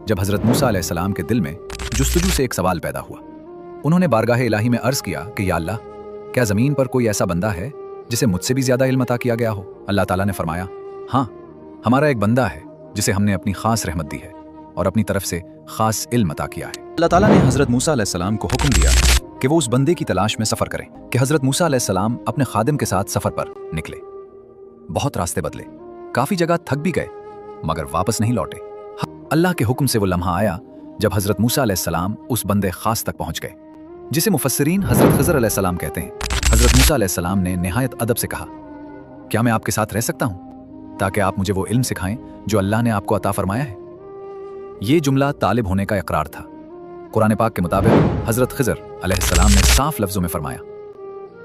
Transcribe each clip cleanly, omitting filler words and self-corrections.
जब हजरत मूसा अलैहिस्सलाम के दिल में जुस्तजू से एक सवाल पैदा हुआ। उन्होंने बारगाह इलाही में अर्ज किया कि या अल्लाह, क्या ज़मीन पर कोई ऐसा बंदा है जिसे मुझसे भी ज़्यादा इल्म अता किया गया हो? अल्लाह ताला ने फरमाया, हाँ, हमारा एक बंदा है जिसे हमने अपनी खास रहमत दी है और अपनी तरफ से खास इल्म अता किया है। अल्लाह ताला ने हजरत मूसा अलैहिस्सलाम को हुक्म दिया कि वो उस बंदे की तलाश में सफ़र करें कि हजरत मूसा अलैहिस्सलाम अपने खादिम के साथ सफ़र पर निकले। बहुत रास्ते बदले, काफ़ी जगह थक भी गए, मगर वापस नहीं लौटे। अल्लाह के हुक्म से वो लम्हा आया जब हजरत मूसा अलैहिस्सलाम उस बंदे खास तक पहुंच गए, जिसे मुफस्सिरीन हजरत खिज़र अलैहिस्सलाम कहते हैं। हजरत मूसा अलैहिस्सलाम ने निहायत अदब से कहा, क्या मैं आपके साथ रह सकता हूं ताकि आप मुझे वो इल्म सिखाएं जो अल्लाह ने आपको अता फरमाया है? ये जुमला तालिब होने का इकरार था। कुरान पाक के मुताबिक हजरत खिज़र अलैहिस्सलाम ने साफ लफ्जों में फरमाया,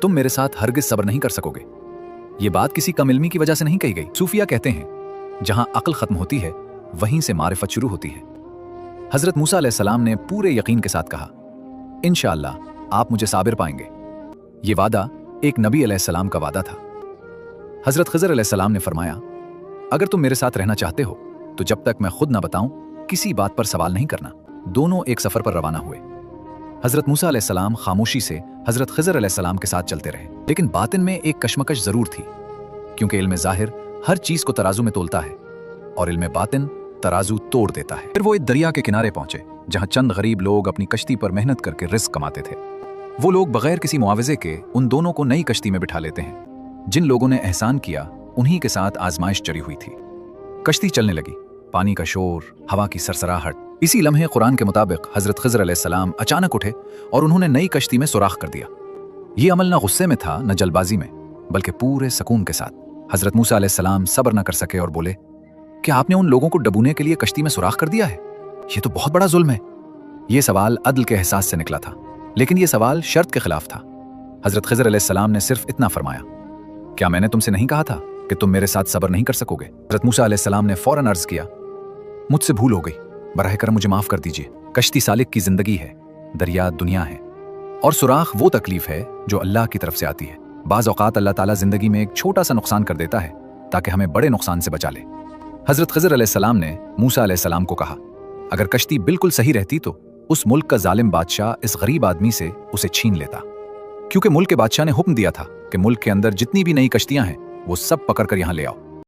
तुम मेरे साथ हरगिज सब्र नहीं कर सकोगे। ये बात किसी कम इल्मी की वजह से नहीं कही गई। सूफिया कहते हैं, जहां अक्ल खत्म होती है वहीं से मारिफत शुरू होती है। हजरत मूसा अलैहिस्सलाम ने पूरे यकीन के साथ कहा, इंशाअल्लाह आप मुझे साबिर पाएंगे। ये वादा एक नबी अलैहिस्सलाम का वादा था। हजरत खिज़र अलैहिस्सलाम ने फरमाया, अगर तुम मेरे साथ रहना चाहते हो तो जब तक मैं खुद ना बताऊं किसी बात पर सवाल नहीं करना। दोनों एक सफर पर रवाना हुए। हजरत मूसा अलैहिस्सलाम खामोशी से हजरत खिज़र अलैहिस्सलाम के साथ चलते रहे, लेकिन बातिन में एक कशमकश जरूर थी, क्योंकि इल्म ज़ाहिर हर चीज को तराजू में तोलता है और इल्म बातिन तराजू तोड़ देता है। फिर वो एक दरिया के किनारे पहुंचे जहां चंद गरीब लोग अपनी कश्ती पर मेहनत करके रिस्क कमाते थे। वो लोग बगैर किसी मुआवजे के उन दोनों को नई कश्ती में बिठा लेते हैं। जिन लोगों ने एहसान किया उन्हीं के साथ आजमाइश चढ़ी हुई थी। कश्ती चलने लगी, पानी का शोर, हवा की सरसराहट। इसी लम्हे कुरान के मुताबिक हजरत खिज़र अलैहिस्सलाम अचानक उठे और उन्होंने नई कश्ती में सुराख कर दिया। ये अमल न गुस्से में था न जल्दबाजी में, बल्कि पूरे सुकून के साथ। हजरत मूसा अलैहिस्सलाम सब्र न कर सके और बोले, क्या आपने उन लोगों को डबोने के लिए कश्ती में सुराख कर दिया है? ये तो बहुत बड़ा जुल्म है। ये सवाल अदल के एहसास से निकला था, लेकिन ये सवाल शर्त के खिलाफ था। हजरत खिज़र अलैहिस्सलाम ने सिर्फ इतना फरमाया, क्या मैंने तुमसे नहीं कहा था कि तुम मेरे साथ सब्र नहीं कर सकोगे? हजरत मूसा अलैहिस्सलाम ने फौरन अर्ज किया, मुझसे भूल हो गई, बराह करम मुझे माफ कर दीजिए। कश्ती सालिक की जिंदगी है, दरिया दुनिया है, और सुराख वो तकलीफ है जो अल्लाह की तरफ से आती है। बाज़ औक़ात अल्लाह ताला जिंदगी में एक छोटा सा नुकसान कर देता है ताकि हमें बड़े नुकसान से बचा ले। हजरत खिज़र अलैहिस्सलाम ने मूसा अलैहिस्सलाम को कहा, अगर कश्ती बिल्कुल सही रहती तो उस मुल्क का जालिम बादशाह इस गरीब आदमी से उसे छीन लेता, क्योंकि मुल्क के बादशाह ने हुक्म दिया था कि मुल्क के अंदर जितनी भी नई कश्तियां हैं वो सब पकड़ कर यहां ले आओ।